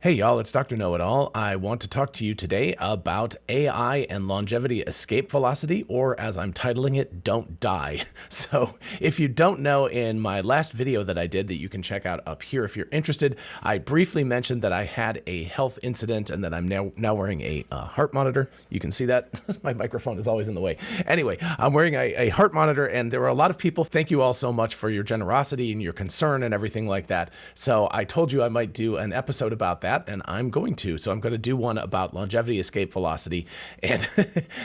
Hey y'all, it's Dr. Know-It-All. I want to talk to you today about AI and longevity escape velocity, or as I'm titling it, don't die. So if you don't know, in my last video that I did that you can check out up here if you're interested, I briefly mentioned that I had a health incident and that I'm now wearing a heart monitor. You can see that. My microphone is always in the way. Anyway, I'm wearing a heart monitor, and there were a lot of people. Thank you all so much for your generosity and your concern and everything like that. So I told you I might do an episode about that, and I'm going to. So I'm going to do one about longevity escape velocity and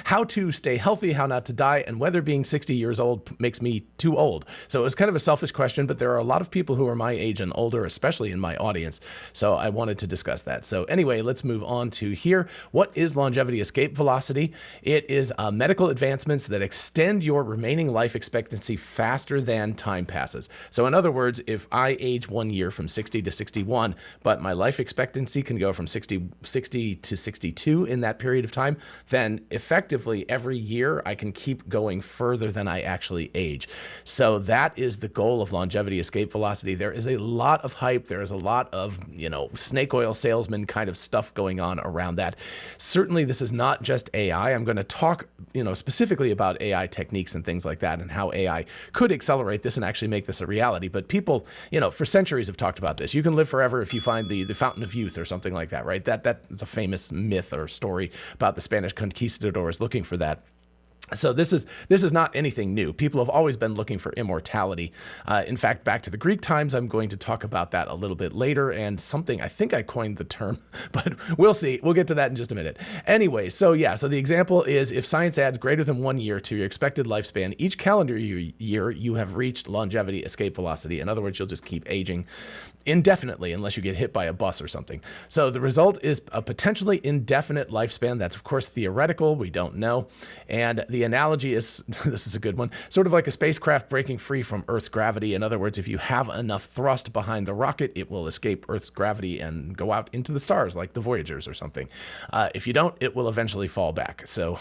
how to stay healthy, how not to die, and whether being 60 years old makes me too old. So it's kind of a selfish question, but there are a lot of people who are my age and older, especially in my audience. So I wanted to discuss that. So anyway, let's move on to here. What is longevity escape velocity? It is medical advancements that extend your remaining life expectancy faster than time passes. So in other words, if I age 1 year from 60 to 61, but my life expectancy can go from 60 to 62 in that period of time, then effectively every year I can keep going further than I actually age. So that is the goal of longevity escape velocity. There is a lot of hype. There is a lot of, snake oil salesman kind of stuff going on around that. Certainly this is not just AI. I'm going to talk, specifically about AI techniques and things like that and how AI could accelerate this and actually make this a reality. But people, for centuries have talked about this. You can live forever if you find the fountain of youth or something like that, right? That is a famous myth or story about the Spanish conquistadors looking for that. So this is not anything new. People have always been looking for immortality. In fact, back to the Greek times, I'm going to talk about that a little bit later, and something, I think I coined the term, but we'll see. We'll get to that in just a minute. Anyway, so the example is if science adds greater than 1 year to your expected lifespan, each calendar year you have reached longevity escape velocity. In other words, you'll just keep aging indefinitely unless you get hit by a bus or something. So the result is a potentially indefinite lifespan. That's of course theoretical. We don't know. And the analogy is, this is a good one, sort of like a spacecraft breaking free from Earth's gravity. In other words, if you have enough thrust behind the rocket, it will escape Earth's gravity and go out into the stars like the Voyagers or something. If you don't, it will eventually fall back. So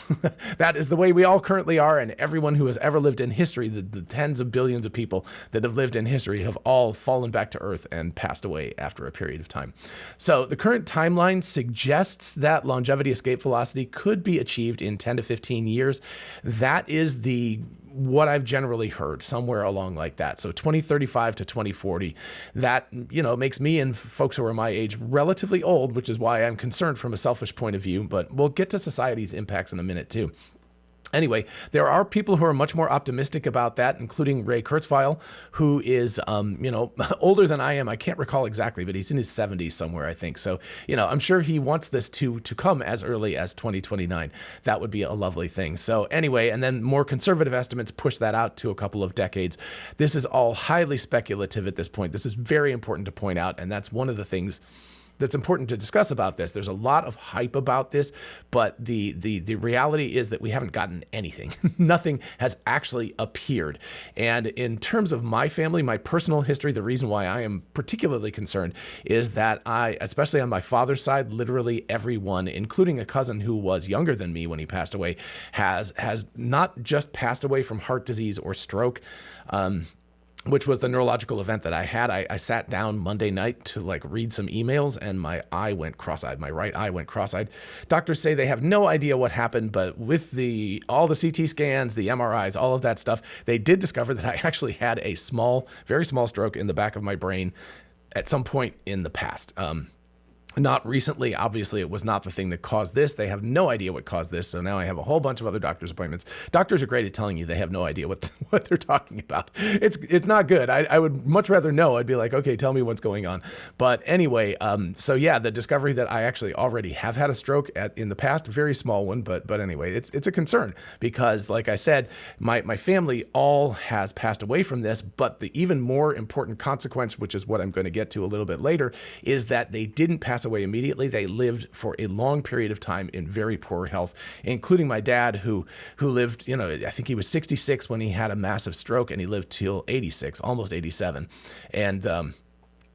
that is the way we all currently are. And everyone who has ever lived in history, the tens of billions of people that have lived in history have all fallen back to Earth and passed away after a period of time. So the current timeline suggests that longevity escape velocity could be achieved in 10 to 15 years. That is what I've generally heard, somewhere along like that. So 2035 to 2040, that, makes me and folks who are my age relatively old, which is why I'm concerned from a selfish point of view, but we'll get to society's impacts in a minute too. Anyway, there are people who are much more optimistic about that, including Ray Kurzweil, who is, older than I am. I can't recall exactly, but he's in his 70s somewhere, I think. So, I'm sure he wants this to come as early as 2029. That would be a lovely thing. So anyway, and then more conservative estimates push that out to a couple of decades. This is all highly speculative at this point. This is very important to point out, and that's one of the things that's important to discuss about this. There's a lot of hype about this, but the reality is that we haven't gotten anything. Nothing has actually appeared. And in terms of my family, my personal history, the reason why I am particularly concerned is that especially on my father's side, literally everyone, including a cousin who was younger than me when he passed away, has not just passed away from heart disease or stroke, which was the neurological event that I had. I sat down Monday night to read some emails, and my eye went cross-eyed. My right eye went cross-eyed. Doctors say they have no idea what happened, but with all the CT scans, the MRIs, all of that stuff, they did discover that I actually had a very small stroke in the back of my brain at some point in the past. Not recently. Obviously, it was not the thing that caused this. They have no idea what caused this. So now I have a whole bunch of other doctor's appointments. Doctors are great at telling you they have no idea what they're talking about. It's not good. I would much rather know. I'd be like, okay, tell me what's going on. But anyway, the discovery that I actually already have had a stroke in the past, very small one, but anyway, it's a concern because, like I said, my family all has passed away from this. But the even more important consequence, which is what I'm going to get to a little bit later, is that they didn't pass away immediately. They lived for a long period of time in very poor health, including my dad, who lived, I think he was 66 when he had a massive stroke, and he lived till 86, almost 87. And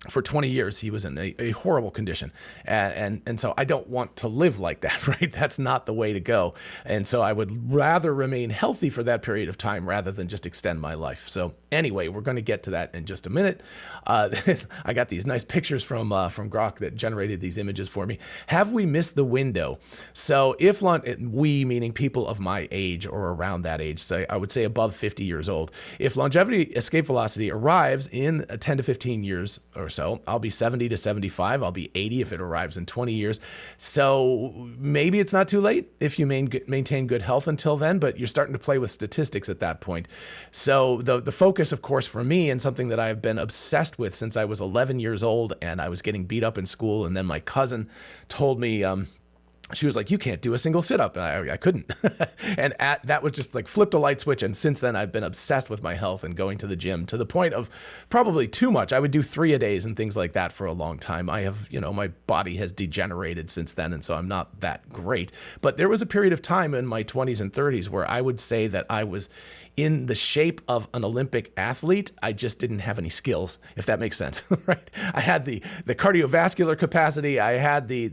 for 20 years, he was in a horrible condition. And so I don't want to live like that, right? That's not the way to go. And so I would rather remain healthy for that period of time rather than just extend my life. So anyway, we're going to get to that in just a minute. I got these nice pictures from Grok that generated these images for me. Have we missed the window? So if we, meaning people of my age or around that age, so I would say above 50 years old, if longevity escape velocity arrives in 10 to 15 years or so, I'll be 70 to 75. I'll be 80 if it arrives in 20 years. So maybe it's not too late if you maintain good health until then, but you're starting to play with statistics at that point. So the focus, of course, for me, and something that I've been obsessed with since I was 11 years old and I was getting beat up in school, and then my cousin told me, she was like, you can't do a single sit-up. And I couldn't. And that was just like flipped a light switch. And since then, I've been obsessed with my health and going to the gym to the point of probably too much. I would do 3 a days and things like that for a long time. I have, my body has degenerated since then. And so I'm not that great. But there was a period of time in my 20s and 30s where I would say that I was in the shape of an Olympic athlete. I just didn't have any skills, if that makes sense, right? I had the cardiovascular capacity. I had the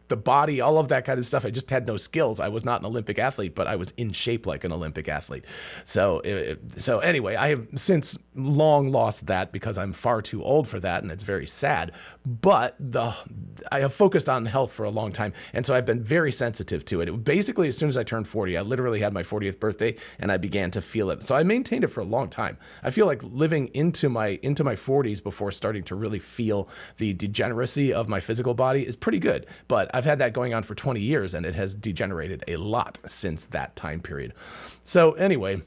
body, all of that kind of stuff. I just had no skills. I was not an Olympic athlete, but I was in shape like an Olympic athlete. So anyway, I have since long lost that because I'm far too old for that, and it's very sad. But I have focused on health for a long time, and so I've been very sensitive to it. Basically, as soon as I turned 40, I literally had my 40th birthday, and I began to feel it. So I maintained it for a long time. I feel like living into my 40s before starting to really feel the degeneracy of my physical body is pretty good. But I've had that going on for 20 years, and it has degenerated a lot since that time period. So anyway,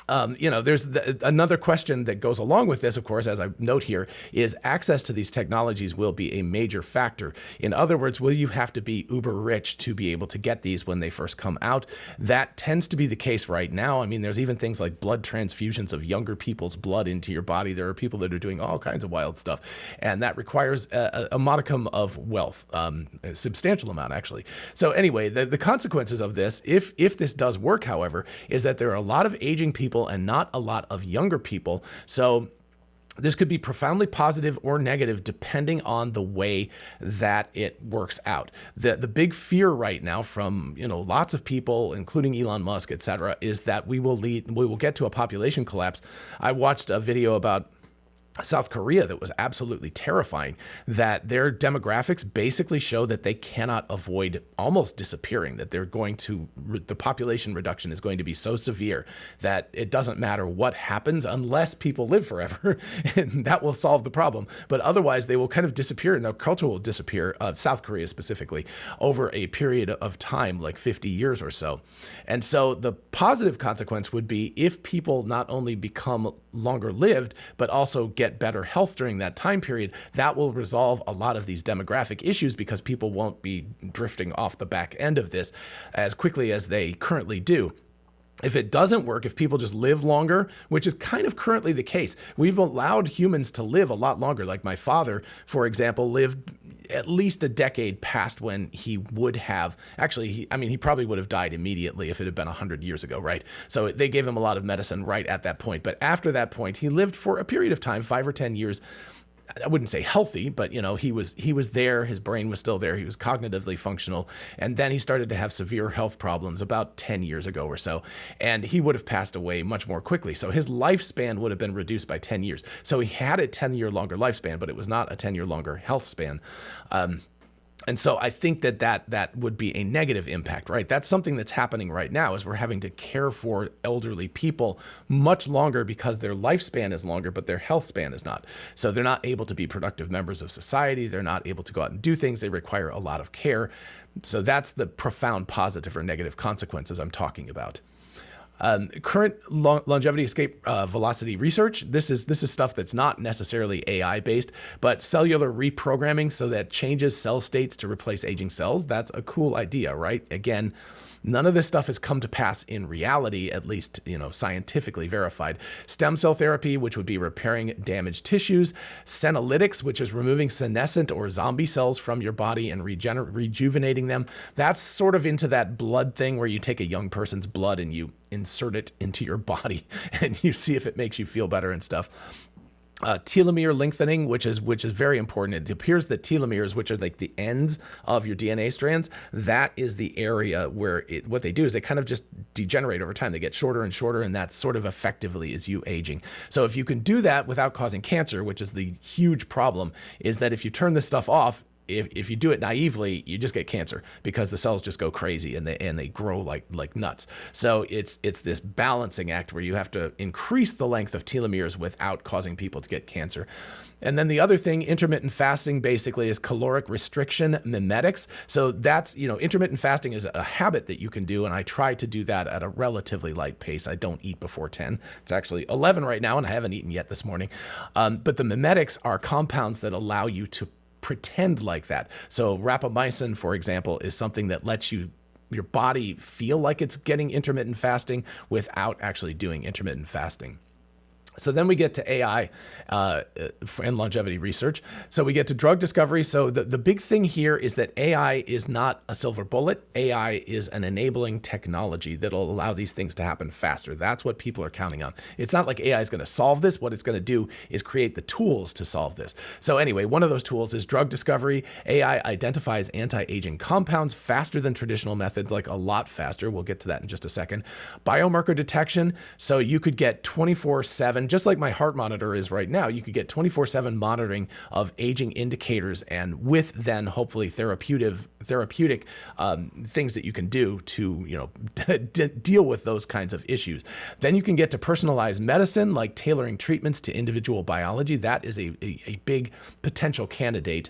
there's another question that goes along with this, of course, as I note here, is access to these technologies will be a major factor. In other words, will you have to be uber rich to be able to get these when they first come out? That tends to be the case right now. I mean, there's even things like blood transfusions of younger people's blood into your body. There are people that are doing all kinds of wild stuff, and that requires a modicum of wealth, a substantial amount, actually. So anyway, the consequences of this, if this does work, however, is that there are a lot of aging people and not a lot of younger people. So this could be profoundly positive or negative depending on the way that it works out. The big fear right now from lots of people, including Elon Musk, etc., is that we will get to a population collapse. I watched a video about South Korea that was absolutely terrifying, that their demographics basically show that they cannot avoid almost disappearing, that the population reduction is going to be so severe that it doesn't matter what happens unless people live forever, and that will solve the problem. But otherwise, they will kind of disappear, and their culture will disappear, South Korea specifically, over a period of time, like 50 years or so. And so the positive consequence would be if people not only become longer lived, but also get better health during that time period, that will resolve a lot of these demographic issues because people won't be drifting off the back end of this as quickly as they currently do. If it doesn't work, if people just live longer, which is kind of currently the case, we've allowed humans to live a lot longer. Like my father, for example, lived at least a decade past when he would have. Actually, he probably would have died immediately if it had been 100 years ago, right? So they gave him a lot of medicine right at that point. But after that point, he lived for a period of time, 5 or 10 years. I wouldn't say healthy, but he was there. His brain was still there. He was cognitively functional. And then he started to have severe health problems about 10 years ago or so. And he would have passed away much more quickly. So his lifespan would have been reduced by 10 years. So he had a 10-year longer lifespan, but it was not a 10-year longer health span. And so I think that would be a negative impact, right? That's something that's happening right now, is we're having to care for elderly people much longer because their lifespan is longer, but their health span is not. So they're not able to be productive members of society. They're not able to go out and do things. They require a lot of care. So that's the profound positive or negative consequences I'm talking about. Current longevity escape velocity research. This is stuff that's not necessarily AI based, but cellular reprogramming so that changes cell states to replace aging cells. That's a cool idea, right? Again, none of this stuff has come to pass in reality, at least, scientifically verified. Stem cell therapy, which would be repairing damaged tissues. Senolytics, which is removing senescent or zombie cells from your body and rejuvenating them. That's sort of into that blood thing where you take a young person's blood and you insert it into your body and you see if it makes you feel better and stuff. telomere lengthening, which is very important. It appears that telomeres, which are like the ends of your DNA strands, that is the area where what they do is they kind of just degenerate over time. They get shorter and shorter, and that's sort of effectively is you aging. So if you can do that without causing cancer, which is the huge problem, is that if you turn this stuff off, if you do it naively, you just get cancer because the cells just go crazy and they grow like nuts. So it's this balancing act where you have to increase the length of telomeres without causing people to get cancer. And then the other thing, intermittent fasting basically is caloric restriction mimetics. So that's, intermittent fasting is a habit that you can do. And I try to do that at a relatively light pace. I don't eat before 10. It's actually 11 right now, and I haven't eaten yet this morning. But the mimetics are compounds that allow you to pretend like that. So rapamycin, for example, is something that lets your body feel like it's getting intermittent fasting without actually doing intermittent fasting. So then we get to AI and longevity research. So we get to drug discovery. So the big thing here is that AI is not a silver bullet. AI is an enabling technology that'll allow these things to happen faster. That's what people are counting on. It's not like AI is going to solve this. What it's going to do is create the tools to solve this. So anyway, one of those tools is drug discovery. AI identifies anti-aging compounds faster than traditional methods, like a lot faster. We'll get to that in just a second. Biomarker detection. So you could get 24/7, just like my heart monitor is right now, you could get 24/7 monitoring of aging indicators, and with then hopefully therapeutic things that you can do to deal with those kinds of issues. Then you can get to personalized medicine, like tailoring treatments to individual biology. That is a big potential candidate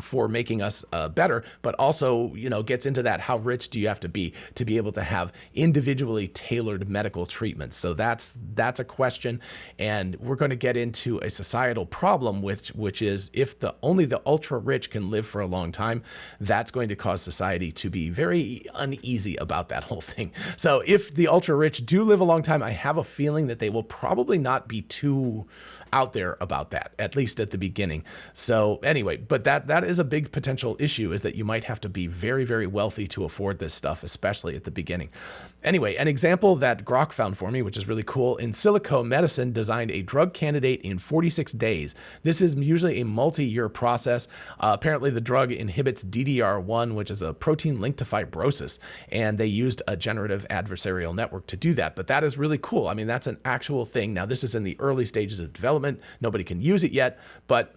for making us better, but also, gets into that, how rich do you have to be able to have individually tailored medical treatments? So that's a question. And we're going to get into a societal problem, which is if only the ultra rich can live for a long time, that's going to cause society to be very uneasy about that whole thing. So if the ultra rich do live a long time, I have a feeling that they will probably not be too out there about that, at least at the beginning. So anyway, but that is a big potential issue, is that you might have to be very, very wealthy to afford this stuff, especially at the beginning. Anyway, an example that Grok found for me, which is really cool, in silico medicine designed a drug candidate in 46 days. This is usually a multi-year process. Apparently the drug inhibits DDR1, which is a protein linked to fibrosis, and they used a generative adversarial network to do that. But that is really cool. I mean, that's an actual thing. Now, this is in the early stages of development. Nobody can use it yet, but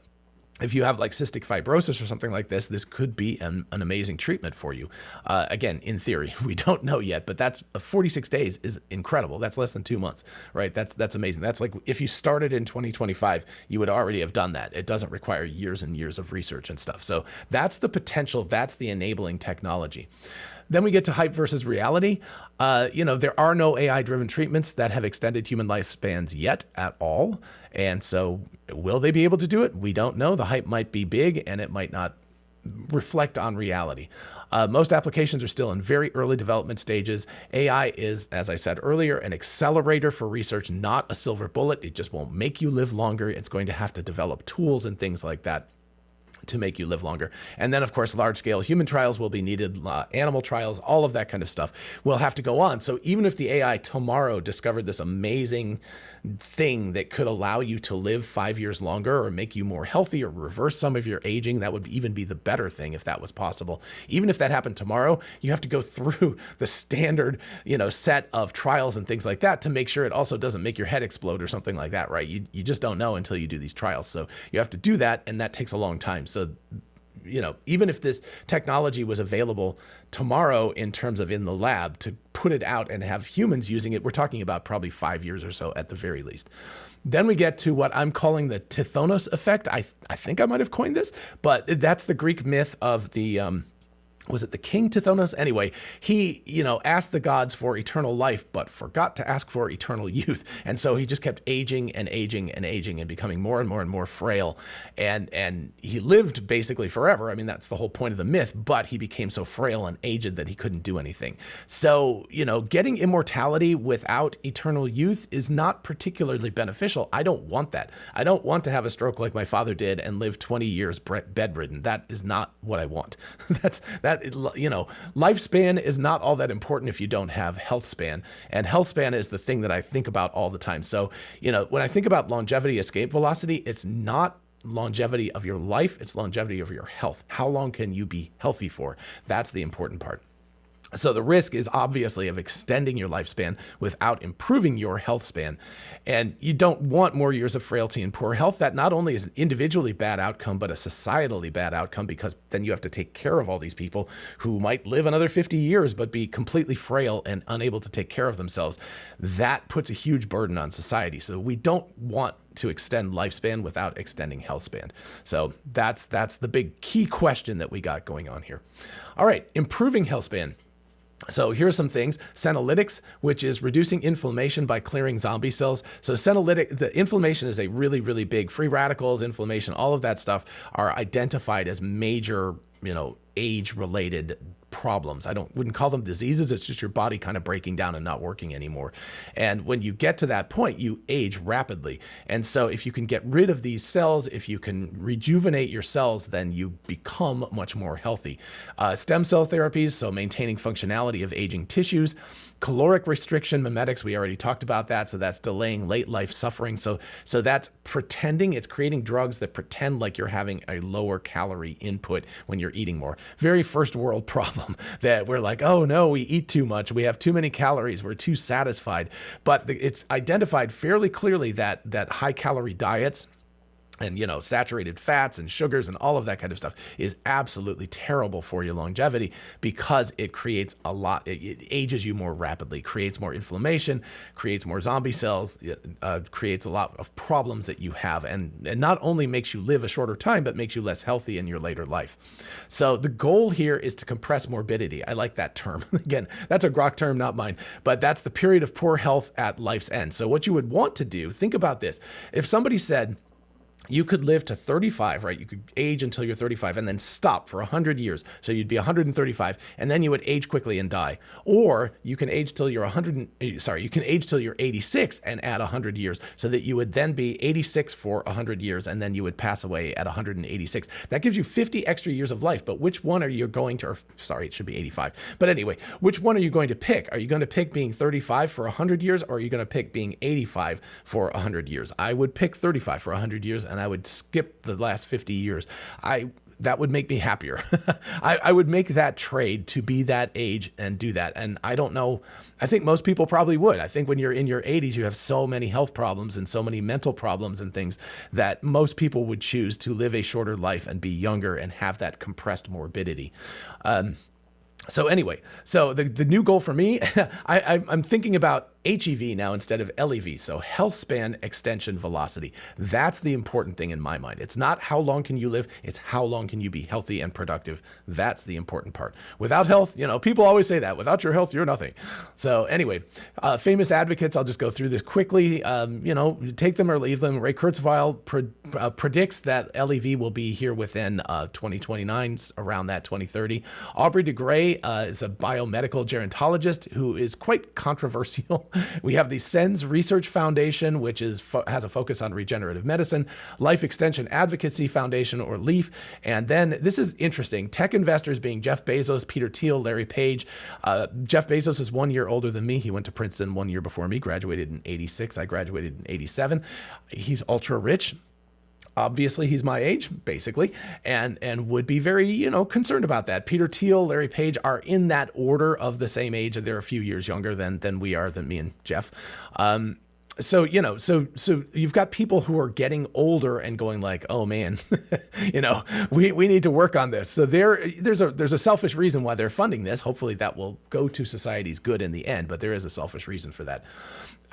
if you have like cystic fibrosis or something like this, this could be an amazing treatment for you. Again, in theory, we don't know yet, but that's 46 days is incredible. That's less than 2 months, right? That's amazing. That's like if you started in 2025, you would already have done that. It doesn't require years and years of research and stuff. So that's the potential. That's the enabling technology. Then we get to hype versus reality. There are no AI-driven treatments that have extended human lifespans yet at all. And so will they be able to do it? We don't know. The hype might be big and it might not reflect on reality. Most applications are still in very early development stages. AI is, as I said earlier, an accelerator for research, not a silver bullet. It just won't make you live longer. It's going to have to develop tools and things like that to make you live longer. And then, of course, large-scale human trials will be needed, animal trials, all of that kind of stuff will have to go on. So even if the AI tomorrow discovered this amazing thing that could allow you to live 5 years longer or make you more healthy or reverse some of your aging, that would even be the better thing if that was possible. Even if that happened tomorrow, you have to go through the standard, set of trials and things like that to make sure it also doesn't make your head explode or something like that, right? You just don't know until you do these trials. So you have to do that, and that takes a long time. So, even if this technology was available tomorrow in terms of in the lab to put it out and have humans using it, we're talking about probably 5 years or so at the very least. Then we get to what I'm calling the Tithonus effect. I think I might have coined this, but that's the Greek myth of the was it the king Tithonus? Anyway, he, asked the gods for eternal life, but forgot to ask for eternal youth. And so he just kept aging and aging and aging and becoming more and more and more frail. And he lived basically forever. I mean, that's the whole point of the myth, but he became so frail and aged that he couldn't do anything. So, getting immortality without eternal youth is not particularly beneficial. I don't want that. I don't want to have a stroke like my father did and live 20 years bedridden. That is not what I want. But, lifespan is not all that important if you don't have health span. And health span is the thing that I think about all the time. So, when I think about longevity escape velocity, it's not longevity of your life, it's longevity of your health. How long can you be healthy for? That's the important part. So the risk is obviously of extending your lifespan without improving your health span. And you don't want more years of frailty and poor health. That not only is an individually bad outcome, but a societally bad outcome, because then you have to take care of all these people who might live another 50 years, but be completely frail and unable to take care of themselves. That puts a huge burden on society. So we don't want to extend lifespan without extending health span. So that's the big key question that we got going on here. All right, improving health span. So here's some things. Senolytics, which is reducing inflammation by clearing zombie cells. So the inflammation is a really, really big, free radicals, inflammation, all of that stuff are identified as major, age-related problems. Wouldn't call them diseases. It's just your body kind of breaking down and not working anymore. And when you get to that point, you age rapidly. And so if you can get rid of these cells, if you can rejuvenate your cells, then you become much more healthy. Stem cell therapies, so maintaining functionality of aging tissues. Caloric restriction mimetics, we already talked about that. So that's delaying late life suffering. So that's pretending, it's creating drugs that pretend like you're having a lower calorie input when you're eating more. Very first world problem that we're like, oh no, we eat too much. We have too many calories. We're too satisfied. But it's identified fairly clearly that high calorie diets and, saturated fats and sugars and all of that kind of stuff is absolutely terrible for your longevity, because it creates it ages you more rapidly, creates more inflammation, creates more zombie cells, creates a lot of problems that you have, and not only makes you live a shorter time, but makes you less healthy in your later life. So the goal here is to compress morbidity. I like that term. Again, that's a grok term, not mine, but that's the period of poor health at life's end. So what you would want to do, think about this. If somebody said, you could live to 35, right? You could age until you're 35 and then stop for 100 years. So you'd be 135 and then you would age quickly and die. Or you can age till you're 86 and add 100 years, so that you would then be 86 for 100 years and then you would pass away at 186. That gives you 50 extra years of life. But which one are you going to, it should be 85. But anyway, which one are you going to pick? Are you going to pick being 35 for 100 years, or are you going to pick being 85 for 100 years? I would pick 35 for 100 years, and I would skip the last 50 years. That would make me happier. I would make that trade to be that age and do that. And I don't know, I think most people probably would. I think when you're in your 80s, you have so many health problems and so many mental problems and things that most people would choose to live a shorter life and be younger and have that compressed morbidity. So anyway, so the new goal for me, I'm thinking about HEV now instead of LEV. So health span extension velocity. That's the important thing in my mind. It's not how long can you live, it's how long can you be healthy and productive. That's the important part. Without health, people always say that. Without your health, you're nothing. So anyway, famous advocates, I'll just go through this quickly. Take them or leave them. Ray Kurzweil predicts that LEV will be here within 2029, around that 2030. Aubrey de Grey is a biomedical gerontologist who is quite controversial. We have the SENS Research Foundation, which has a focus on regenerative medicine, Life Extension Advocacy Foundation, or LEAF. And then this is interesting. Tech investors being Jeff Bezos, Peter Thiel, Larry Page. Jeff Bezos is 1 year older than me. He went to Princeton 1 year before me, graduated in 86. I graduated in 87. He's ultra rich. Obviously, he's my age, basically, and would be very, concerned about that. Peter Thiel, Larry Page are in that order of the same age. They're a few years younger than me and Jeff. So you've got people who are getting older and going like, oh man, we need to work on this. So there's a selfish reason why they're funding this. Hopefully that will go to society's good in the end, but there is a selfish reason for that.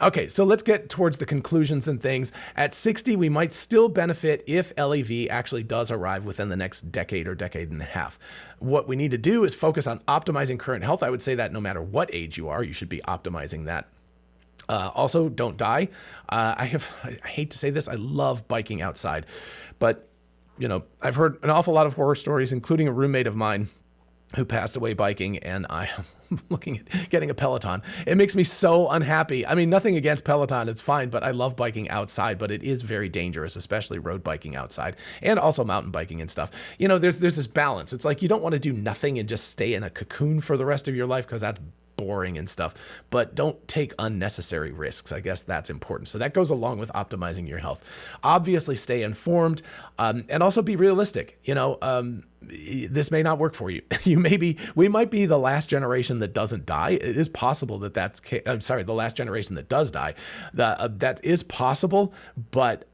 Okay, so let's get towards the conclusions and things. At 60, we might still benefit if LEV actually does arrive within the next decade or decade and a half. What we need to do is focus on optimizing current health. I would say that no matter what age you are, you should be optimizing that. Also, don't die. I hate to say this, I love biking outside, but I've heard an awful lot of horror stories, including a roommate of mine who passed away biking, and I am looking at getting a Peloton. It makes me so unhappy. I mean, nothing against Peloton, it's fine, but I love biking outside, but it is very dangerous, especially road biking outside and also mountain biking and stuff. You know, there's this balance. It's like you don't want to do nothing and just stay in a cocoon for the rest of your life, because that's boring and stuff, but don't take unnecessary risks. I guess that's important. So that goes along with optimizing your health. Obviously stay informed, and also be realistic. You know, this may not work for you. We might be the last generation that doesn't die. It is possible that the last generation that does die. That is possible, but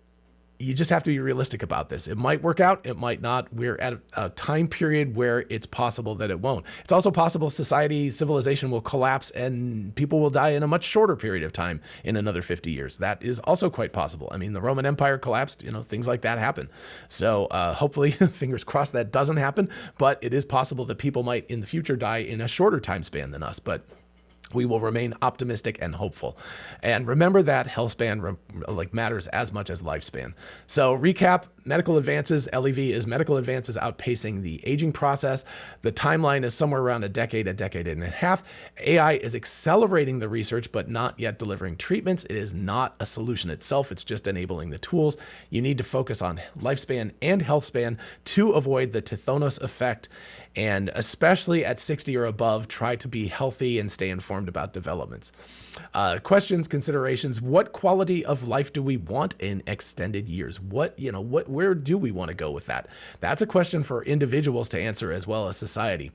you just have to be realistic about this. It might work out, it might not. We're at a time period where it's possible that it won't. It's also possible civilization will collapse and people will die in a much shorter period of time in another 50 years. That is also quite possible. I mean, the Roman Empire collapsed, you know, things like that happen. So hopefully, fingers crossed, that doesn't happen, but it is possible that people might in the future die in a shorter time span than us. But we will remain optimistic and hopeful. And remember that health span matters as much as lifespan. So recap, medical advances, LEV is medical advances outpacing the aging process. The timeline is somewhere around a decade and a half. AI is accelerating the research, but not yet delivering treatments. It is not a solution itself. It's just enabling the tools. You need to focus on lifespan and health span to avoid the Tithonus effect. And especially at 60 or above, try to be healthy and stay informed about developments. Questions, considerations: what quality of life do we want in extended years? Where do we want to go with that? That's a question for individuals to answer as well as society.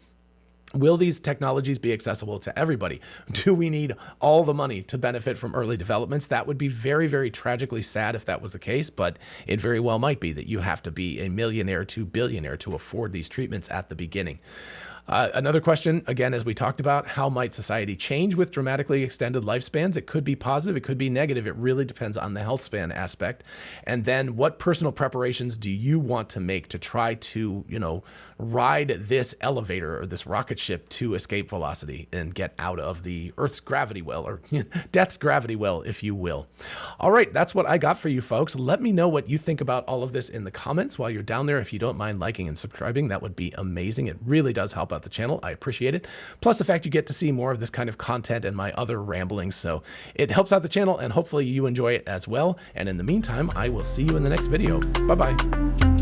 Will these technologies be accessible to everybody? Do we need all the money to benefit from early developments? That would be very, very tragically sad if that was the case, but it very well might be that you have to be a millionaire to billionaire to afford these treatments at the beginning. Another question, again, as we talked about, how might society change with dramatically extended lifespans? It could be positive, it could be negative. It really depends on the health span aspect. And then what personal preparations do you want to make to try to, ride this elevator or this rocket ship to escape velocity and get out of the Earth's gravity well, or death's gravity well, if you will. All right, that's what I got for you folks. Let me know what you think about all of this in the comments while you're down there. If you don't mind liking and subscribing, that would be amazing. It really does help out the channel. I appreciate it. Plus the fact you get to see more of this kind of content and my other ramblings. So it helps out the channel, and hopefully you enjoy it as well. And in the meantime, I will see you in the next video. Bye-bye.